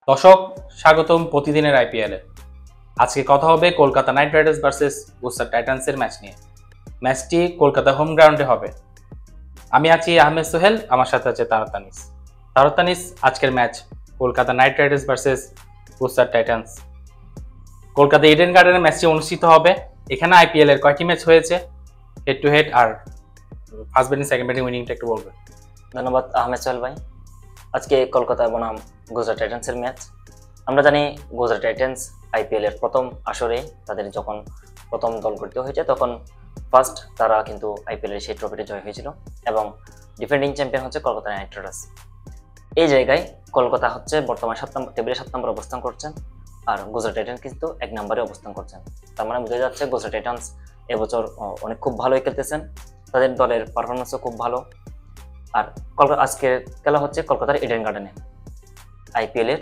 দর্শক স্বাগতম প্রতিদিনের আইপিএলে। আজকে কথা হবে Kolkata Knight Riders versus Gujarat টাইটান্সের ম্যাচ নিয়ে। ম্যাচটি কলকাতা হোম গ্রাউন্ডে হবে। আমি আছি আহমেদ সোহেল, আমার সাথে আছে তারতানিস। তারতানিস, আজকের match Kolkata Knight Riders versus Gujarat Titans. Kolkata Eden গার্ডেনের ম্যাচটি অনুষ্ঠিত হবে। এখানে আইপিএল এর কয়টি ম্যাচ হয়েছে, হেড টু হেড, আর ফার্স্ট ব্যাটিং সেকেন্ড ব্যাটিং উইনিংটা একটু বলবেন। ধন্যবাদ আহমেদ সোহেল ভাই। আজকে কলকাতা বনাম গুজরাট টাইটান্সের ম্যাচ। আমরা জানি গুজরাট টাইটান্স আইপিএল এর প্রথম আসরে তাদের যখন প্রথম দল গঠিত হয়েছে তখন ফার্স্ট তারা কিন্তু আইপিএল এর সেই ট্রফিতে জয় হয়েছিল এবং ডিফেন্ডিং চ্যাম্পিয়ন হচ্ছে কলকাতা নাইট রাইডার্স। এই জায়গায় কলকাতা হচ্ছে বর্তমানে টেবিলে 7 নম্বরে অবস্থান করছেন, আর গুজরাট টাইটান্স কিন্তু 1 নম্বরে অবস্থান করছেন। তার মানে বোঝা যাচ্ছে গুজরাট টাইটান্স এবছর অনেক খুব ভালোই খেলতেছেন, তাদের দলের পারফরমেন্সও খুব ভালো। আর আজকে খেলা হচ্ছে কলকাতার ইডেন গার্ডেনে। আইপিএল এর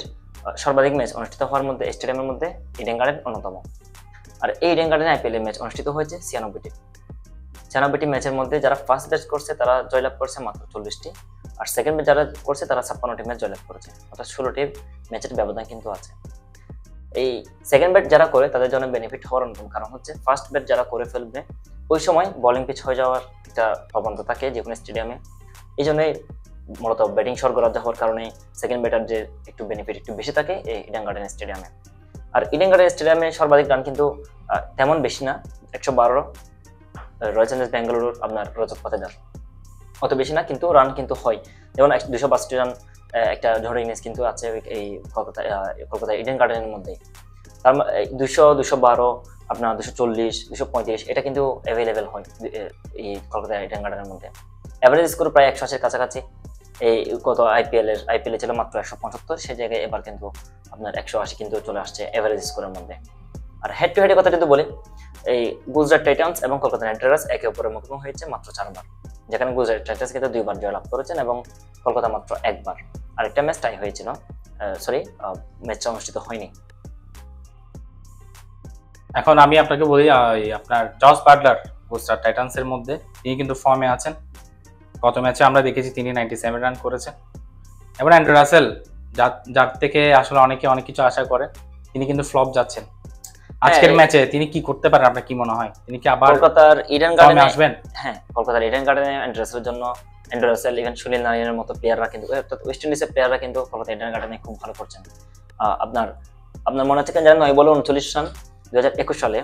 সর্বাধিক ম্যাচ অনুষ্ঠিত হওয়ার মধ্যে স্টেডিয়ামের মধ্যে ইডেন গার্ডেন অন্যতম। আর এই ইডেন গার্ডেনে আইপিএল এর ম্যাচ অনুষ্ঠিত হয়েছে 96টি ম্যাচের মধ্যে যারা ফার্স্ট ব্যাচ করছে তারা জয়লাভ করেছে মাত্র 40টি, আর সেকেন্ড ব্যাচ যারা করছে তারা 56টি ম্যাচ জয়লাভ করেছে, অর্থাৎ 16টি ম্যাচের ব্যবধান কিন্তু আছে। এই সেকেন্ড ব্যাট যারা করে তাদের জন্য বেনিফিট হওয়ার অন্যতম কারণ হচ্ছে ফার্স্ট ব্যাট যারা করে ফেলবে ওই সময় বোলিং পিচ হয়ে যাওয়ার একটা প্রবণতা থাকে যে কোনো স্টেডিয়ামে। এই জন্যই মূলত ব্যাটিং সরবরাহ হওয়ার কারণে সেকেন্ড ব্যাটার যে একটু বেনিফিট একটু বেশি থাকে এই ইডেন গার্ডেন স্টেডিয়ামে। আর ইডেন গার্ডেন স্টেডিয়ামে সর্বাধিক রান কিন্তু তেমন বেশি না, 112। রয়্যাল চ্যালেঞ্জার্স বেঙ্গালুরুর আপনার রজত পাতিদার অত বেশি না, কিন্তু রান কিন্তু হয়। যেমন 262 রান একটা ঝড় ইনিংস কিন্তু আছে এই কলকাতা ইডেন গার্ডেনের মধ্যে। তার 200, 212, আপনার 240, 235 এটা কিন্তু অ্যাভেলেবেল হয় এই কলকাতা ইডেন গার্ডেনের মধ্যে। অ্যাভারেজ স্কোর প্রায় 180-এর কাছাকাছি। এই গত আইপিএলে ছিল মাত্র 175, সেই জায়গায় এবার কিন্তু আপনার 180 কিন্তু চলে আসছে অ্যাভারেজ স্কোরের মধ্যে। আর হেড টু হেডের কথা যদি বলি, এই গুজরাট টাইটান্স এবং কলকাতা নাইট রাইডার্স একে অপরের মুখোমুখি হয়েছে মাত্র 4 বার, যেখানে গুজরাট টাইটান্স কিন্তু 2 বার জয়লাভ করেছেন এবং কলকাতা মাত্র 1 বার। আরেকটা ম্যাচ টাই হয়েছিল, ম্যাচটা অনুষ্ঠিত হয়নি। এখন আমি আপনাকে বলি, আপনার জস বাটলার গুজরাট টাইটান্সের মধ্যে তিনি কিন্তু ফর্মে আছেন। গত ম্যাচে আমরা দেখেছি তিনি 97 রান করেছেন। এবং অ্যান্ড্রু রাসেল, যার থেকে আসলে অনেকে অনেক কিছু আশা করে, তিনি কিন্তু ফ্লপ যাচ্ছেন। আজকের ম্যাচে তিনি কি করতে পারেন, আপনার কি মনে হয়? তিনি কি আবার কলকাতার ইডেন গার্ডেনে আসবেন? হ্যাঁ, কলকাতার ইডেন গার্ডেনে অ্যান্ড্রু রাসেলের জন্য অ্যান্ড্রু রাসেল, ইভেন সুনীল নারিনের মতো প্লেয়াররা কিন্তু, অর্থাৎ ওয়েস্ট ইন্ডিজের প্লেয়াররা কিন্তু কলকাতা ইডেন গার্ডেনে খুব ভালো করছেন। আপনার মনে হচ্ছে যারা 9 বলে 39 রান 2021 সালে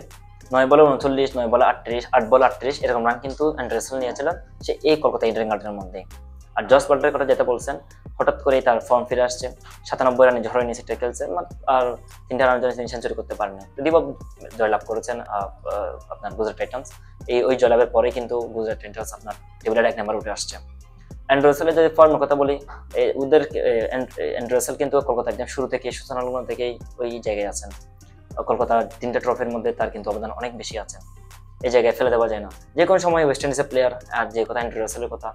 9 বলে 39, 9 বলে 38, 8 বলে 38 এরকম রান কিন্তু অ্যান্ড্রু রাসেল নিয়েছিলেন সে এই কলকাতা ইডেন গার্ডেনের মধ্যে। আর জস বাটলারের কথা যেটা বলছেন, হঠাৎ করেই তার ফর্ম ফিরে আসছে, 97 রানে ঝড় ইনিংস খেলছে, আর 3টা রানের জন্য তিনি সেঞ্চুরি করতে পারেননি। যদিও জয়লাভ করেছেন আপনার গুজরাট টাইটান্স। ওই জয়লাভের পরে কিন্তু গুজরাট টাইটান্স আপনার টেবিলের 1 নম্বরে উঠে আসছে। অ্যান্ড্রু রাসেলের যদি ফর্মের কথা বলি, ওদের অ্যান্ড্রু রাসেল কিন্তু কলকাতা একদম শুরু থেকে সূচনালগ্ন থেকেই ওই জায়গায় আছেন। কলকাতার 3টা ট্রফির মধ্যে তার কিন্তু অবদান অনেক বেশি আছে, এই জায়গায় ফেলে দেওয়া যায় না। যে কোনো সময় ওয়েস্ট ইন্ডিজের প্লেয়ার, আর যে কথা অ্যান্ড্রু রাসেলের কথা,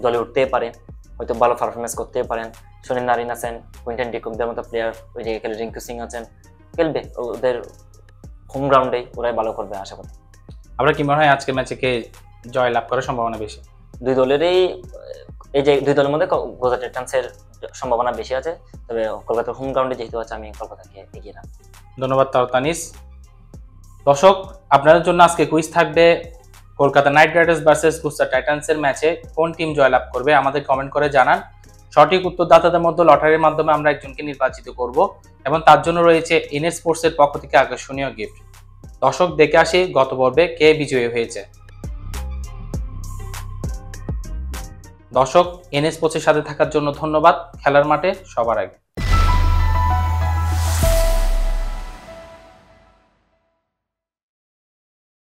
দলে উঠতেই পারে, হয়তো ভালো পারফরমেন্স করতেই পারেন। সুনীল নারিন আছেন, কুইন্টন ডিকুকদের মতো প্লেয়ার ওই জায়গায় খেলে, রিঙ্কু সিং আছেন, খেলবে ওদের হোম গ্রাউন্ডে, ওরাই ভালো করবে আশা করি। আপনার কি মনে হয় আজকে ম্যাচে কে জয় লাভ করার সম্ভাবনা বেশি? দুই দলেরই, এই যে দুই দলের মধ্যে গুজরাট টাইটান্সের সম্ভাবনা বেশি আছে, তবে কলকাতার হোম গ্রাউন্ডে যেহেতু আছে আমি কলকাতাকে এগিয়ে রাখবো। ধন্যবাদ তারতানিস। দর্শক, আপনাদের জন্য আজকে কুইজ থাকবে। Kolkata Knight Riders versus Gujarat টাইটান্সের ম্যাচে কোন টিম জয়লাভ করবে আমাদের কমেন্ট করে জানান। সঠিক উত্তরদাতাদের মধ্যে লটারির মাধ্যমে আমরা একজনকে নির্বাচিত করব এবং তার জন্য রয়েছে এনএস স্পোর্টসের পক্ষ থেকে আকর্ষণীয় গিফট। দর্শক, দেখে আসি গত পর্বে কে বিজয়ী হয়েছে। দর্শক, এনএস স্পোর্টসের সাথে থাকার জন্য ধন্যবাদ। খেলার মাঠে সবার আগে।